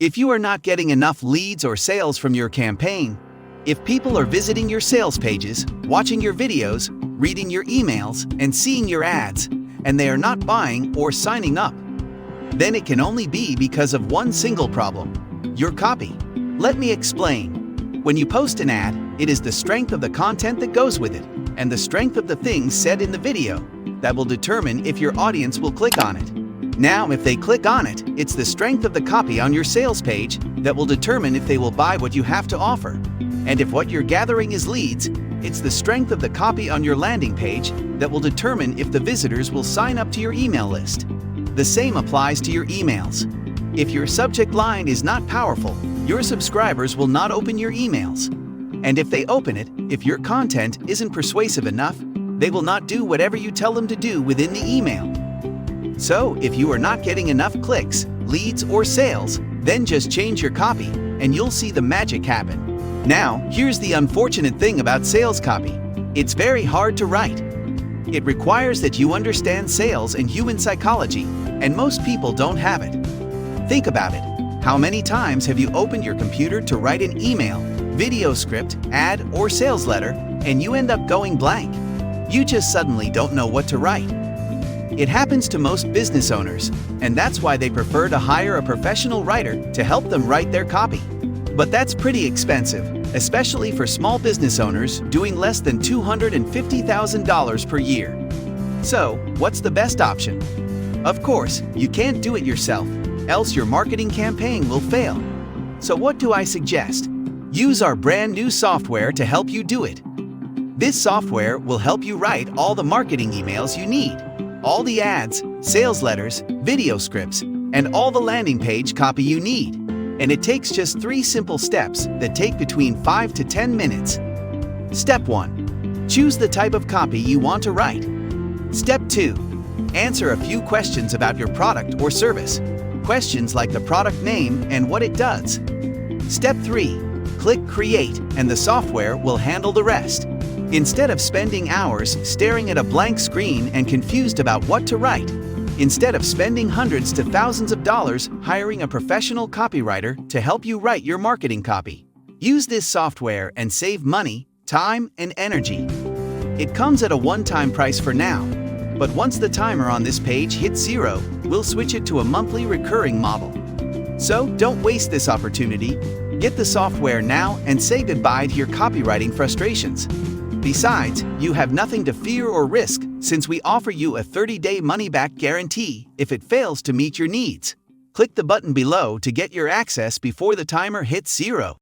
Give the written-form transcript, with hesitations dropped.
If you are not getting enough leads or sales from your campaign, if people are visiting your sales pages, watching your videos, reading your emails, and seeing your ads, and they are not buying or signing up, then it can only be because of one single problem: your copy. Let me explain. When you post an ad, it is the strength of the content that goes with it, and the strength of the things said in the video, that will determine if your audience will click on it. Now, if they click on it, it's the strength of the copy on your sales page that will determine if they will buy what you have to offer. And if what you're gathering is leads, it's the strength of the copy on your landing page that will determine if the visitors will sign up to your email list. The same applies to your emails. If your subject line is not powerful, your subscribers will not open your emails. And if they open it, if your content isn't persuasive enough, they will not do whatever you tell them to do within the email. So, if you are not getting enough clicks, leads, or sales, then just change your copy, and you'll see the magic happen. Now, here's the unfortunate thing about sales copy. It's very hard to write. It requires that you understand sales and human psychology, and most people don't have it. Think about it. How many times have you opened your computer to write an email, video script, ad, or sales letter, and you end up going blank? You just suddenly don't know what to write. It happens to most business owners, and that's why they prefer to hire a professional writer to help them write their copy. But that's pretty expensive, especially for small business owners doing less than $250,000 per year. So, what's the best option? Of course, you can't do it yourself, else your marketing campaign will fail. So what do I suggest? Use our brand new software to help you do it. This software will help you write all the marketing emails you need, all the ads, sales letters, video scripts, and all the landing page copy you need. And it takes just 3 simple steps that take between 5 to 10 minutes. Step 1. Choose the type of copy you want to write. Step 2. Answer a few questions about your product or service. Questions like the product name and what it does. Step 3. Click Create, and the software will handle the rest. Instead of spending hours staring at a blank screen and confused about what to write, instead of spending hundreds to thousands of dollars hiring a professional copywriter to help you write your marketing copy, use this software and save money, time, and energy. It comes at a one-time price for now, but once the timer on this page hits 0, we'll switch it to a monthly recurring model. So don't waste this opportunity. Get the software now and say goodbye to your copywriting frustrations. Besides, you have nothing to fear or risk since we offer you a 30-day money-back guarantee if it fails to meet your needs. Click the button below to get your access before the timer hits 0.